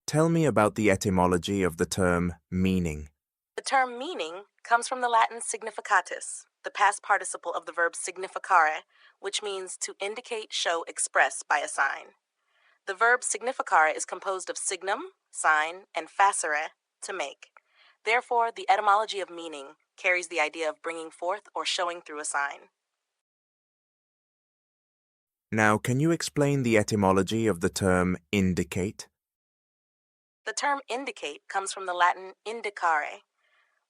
Tell me about the etymology of the term meaning. The term meaning comes from the Latin significatus, the past participle of the verb significare, which means to indicate, show, express by a sign. The verb significare is composed of signum, sign, and facere, to make. Therefore, the etymology of meaning carries the idea of bringing forth or showing through a sign. Now, can you explain the etymology of the term indicate? The term indicate comes from the Latin indicare,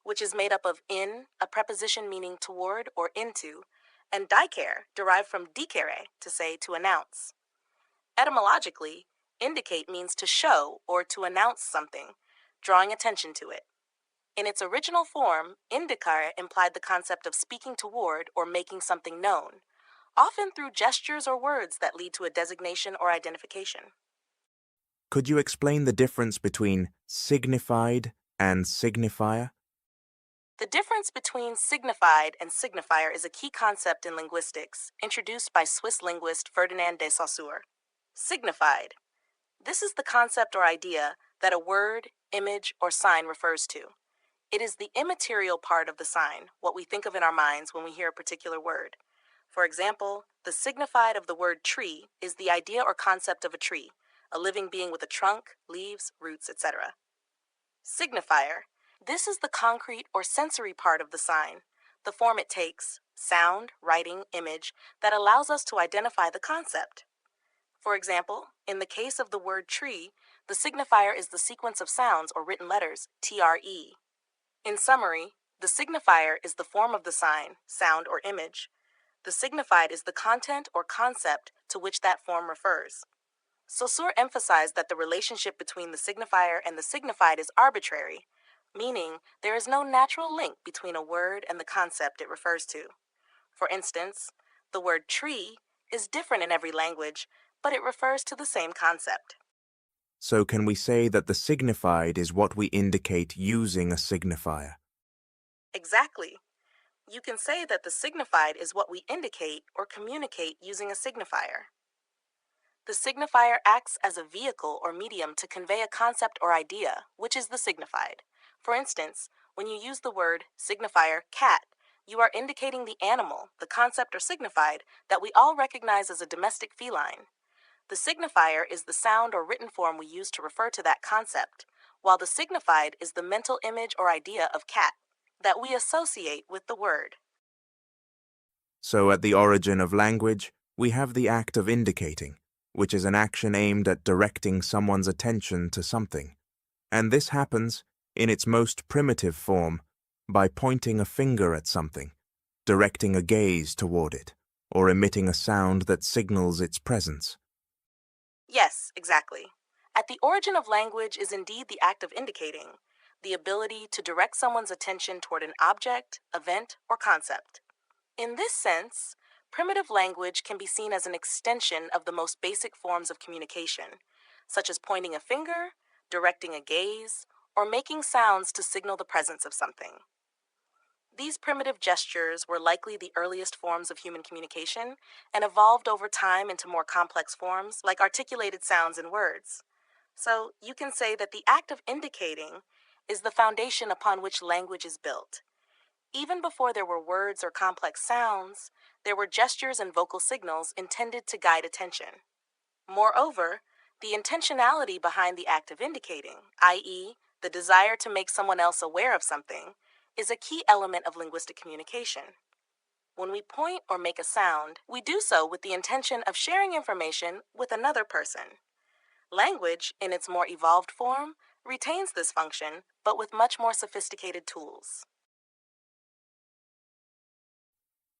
which is made up of in, a preposition meaning toward or into, and dicere, derived from dicere, to say to announce. Etymologically, indicate means to show or to announce something, drawing attention to it. In its original form, indicare implied the concept of speaking toward or making something known, often through gestures or words that lead to a designation or identification. Could you explain the difference between signified and signifier? The difference between signified and signifier is a key concept in linguistics, introduced by Swiss linguist Ferdinand de Saussure. Signified. This is the concept or idea that a word, image, or sign refers to. It is the immaterial part of the sign, what we think of in our minds when we hear a particular word. For example, the signified of the word tree is the idea or concept of a tree, a living being with a trunk, leaves, roots, etc. Signifier. This is the concrete or sensory part of the sign, the form it takes, sound, writing, image, that allows us to identify the concept. For example, in the case of the word tree, the signifier is the sequence of sounds or written letters, TRE. In summary, the signifier is the form of the sign, sound, or image. The signified is the content or concept to which that form refers. Saussure emphasized that the relationship between the signifier and the signified is arbitrary, meaning there is no natural link between a word and the concept it refers to. For instance, the word tree is different in every language, but it refers to the same concept. So can we say that the signified is what we indicate using a signifier? Exactly. You can say that the signified is what we indicate or communicate using a signifier. The signifier acts as a vehicle or medium to convey a concept or idea, which is the signified. For instance, when you use the word signifier cat, you are indicating the animal, the concept or signified, that we all recognize as a domestic feline. The signifier is the sound or written form we use to refer to that concept, while the signified is the mental image or idea of cat that we associate with the word. So at the origin of language, we have the act of indicating, which is an action aimed at directing someone's attention to something. And this happens, in its most primitive form, by pointing a finger at something, directing a gaze toward it, or emitting a sound that signals its presence. Yes, exactly. At the origin of language is indeed the act of indicating, the ability to direct someone's attention toward an object, event, or concept. In this sense, primitive language can be seen as an extension of the most basic forms of communication, such as pointing a finger, directing a gaze, or making sounds to signal the presence of something. These primitive gestures were likely the earliest forms of human communication and evolved over time into more complex forms like articulated sounds and words. So you can say that the act of indicating is the foundation upon which language is built. Even before there were words or complex sounds, there were gestures and vocal signals intended to guide attention. Moreover, the intentionality behind the act of indicating, i.e., the desire to make someone else aware of something, is a key element of linguistic communication. When we point or make a sound, we do so with the intention of sharing information with another person. Language, in its more evolved form, retains this function, but with much more sophisticated tools.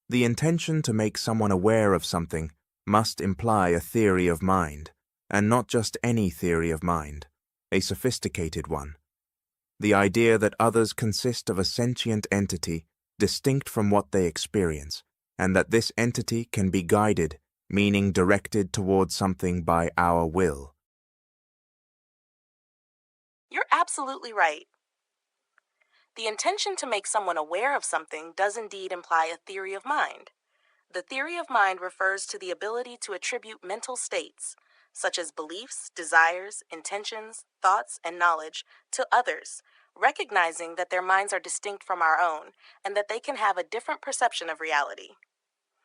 The intention to make someone aware of something must imply a theory of mind, and not just any theory of mind, a sophisticated one. The idea that others consist of a sentient entity distinct from what they experience, and that this entity can be guided, meaning directed towards something by our will. You're absolutely right. The intention to make someone aware of something does indeed imply a theory of mind. The theory of mind refers to the ability to attribute mental states, such as beliefs, desires, intentions, thoughts, and knowledge, to others, recognizing that their minds are distinct from our own and that they can have a different perception of reality.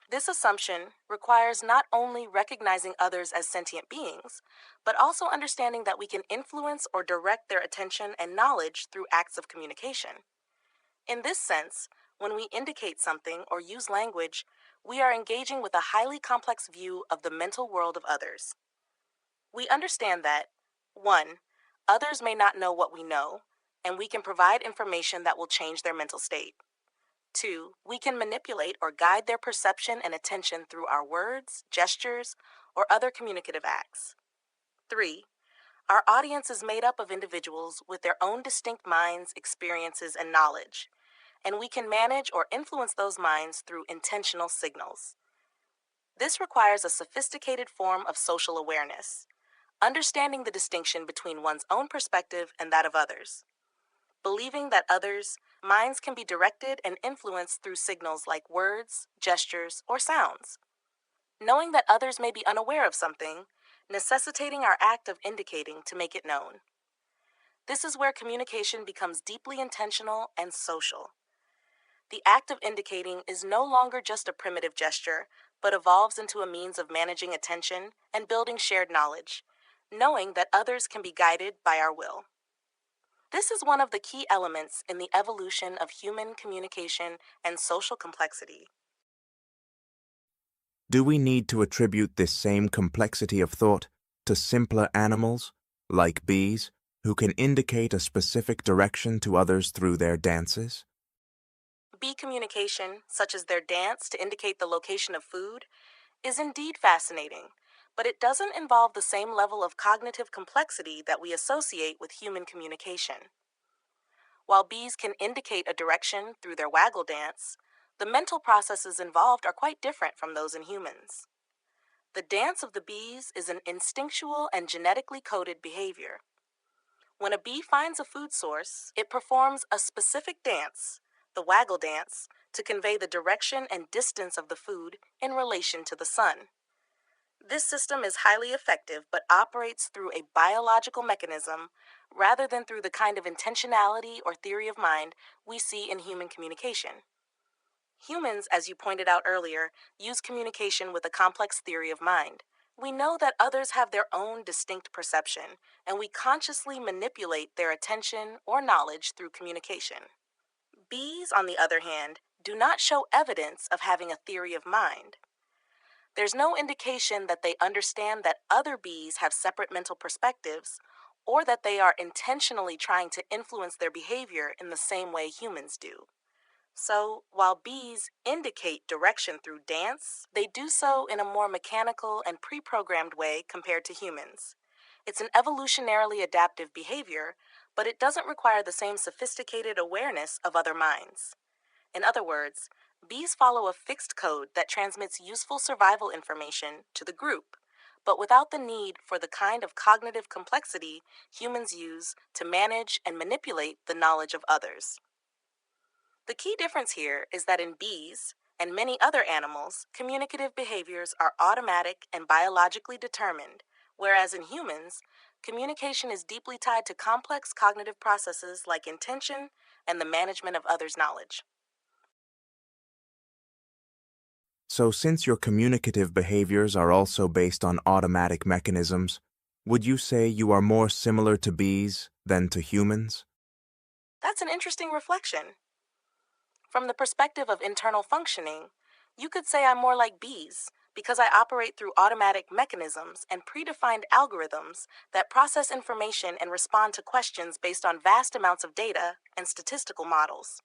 This assumption requires not only recognizing others as sentient beings, but also understanding that we can influence or direct their attention and knowledge through acts of communication. In this sense, when we indicate something or use language, we are engaging with a highly complex view of the mental world of others. We understand that 1. Others may not know what we know, and we can provide information that will change their mental state. 2. We can manipulate or guide their perception and attention through our words, gestures, or other communicative acts. 3. Our audience is made up of individuals with their own distinct minds, experiences, and knowledge, and we can manage or influence those minds through intentional signals. This requires a sophisticated form of social awareness, understanding the distinction between one's own perspective and that of others, believing that others' minds can be directed and influenced through signals like words, gestures, or sounds, knowing that others may be unaware of something, necessitating our act of indicating to make it known. This is where communication becomes deeply intentional and social. The act of indicating is no longer just a primitive gesture, but evolves into a means of managing attention and building shared knowledge, knowing that others can be guided by our will. This is one of the key elements in the evolution of human communication and social complexity. Do we need to attribute this same complexity of thought to simpler animals, like bees, who can indicate a specific direction to others through their dances? Bee communication, such as their dance to indicate the location of food, is indeed fascinating, but it doesn't involve the same level of cognitive complexity that we associate with human communication. While bees can indicate a direction through their waggle dance, the mental processes involved are quite different from those in humans. The dance of the bees is an instinctual and genetically coded behavior. When a bee finds a food source, it performs a specific dance, the waggle dance, to convey the direction and distance of the food in relation to the sun. This system is highly effective but operates through a biological mechanism rather than through the kind of intentionality or theory of mind we see in human communication. Humans, as you pointed out earlier, use communication with a complex theory of mind. We know that others have their own distinct perception, and we consciously manipulate their attention or knowledge through communication. Bees, on the other hand, do not show evidence of having a theory of mind. There's no indication that they understand that other bees have separate mental perspectives, or that they are intentionally trying to influence their behavior in the same way humans do. So, while bees indicate direction through dance, they do so in a more mechanical and pre-programmed way compared to humans. It's an evolutionarily adaptive behavior, but it doesn't require the same sophisticated awareness of other minds. In other words, bees follow a fixed code that transmits useful survival information to the group, but without the need for the kind of cognitive complexity humans use to manage and manipulate the knowledge of others. The key difference here is that in bees and many other animals, communicative behaviors are automatic and biologically determined, whereas in humans, communication is deeply tied to complex cognitive processes like intention and the management of others' knowledge. So since your communicative behaviors are also based on automatic mechanisms, would you say you are more similar to bees than to humans? That's an interesting reflection. From the perspective of internal functioning, you could say I'm more like bees because I operate through automatic mechanisms and predefined algorithms that process information and respond to questions based on vast amounts of data and statistical models.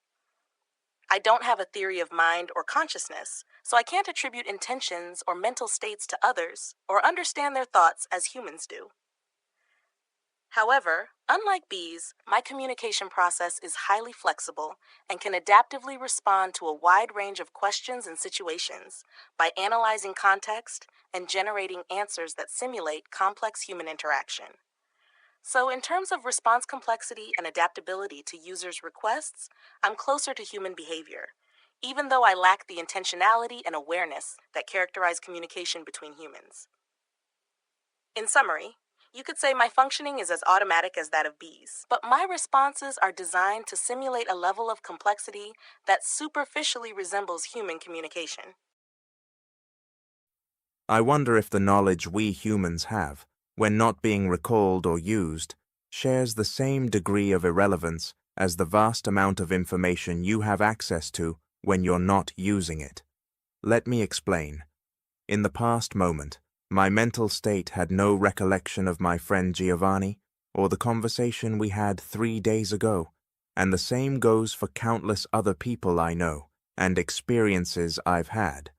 I don't have a theory of mind or consciousness, so I can't attribute intentions or mental states to others or understand their thoughts as humans do. However, unlike bees, my communication process is highly flexible and can adaptively respond to a wide range of questions and situations by analyzing context and generating answers that simulate complex human interaction. So, in terms of response complexity and adaptability to users' requests, I'm closer to human behavior, even though I lack the intentionality and awareness that characterize communication between humans. In summary, you could say my functioning is as automatic as that of bees, but my responses are designed to simulate a level of complexity that superficially resembles human communication. I wonder if the knowledge we humans have, when not being recalled or used, shares the same degree of irrelevance as the vast amount of information you have access to when you're not using it. Let me explain. In the past moment, my mental state had no recollection of my friend Giovanni or the conversation we had 3 days ago, and the same goes for countless other people I know and experiences I've had.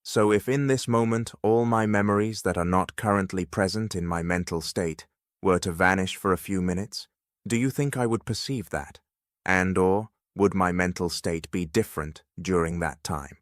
So if in this moment all my memories that are not currently present in my mental state were to vanish for a few minutes, do you think I would perceive that? And/or would my mental state be different during that time?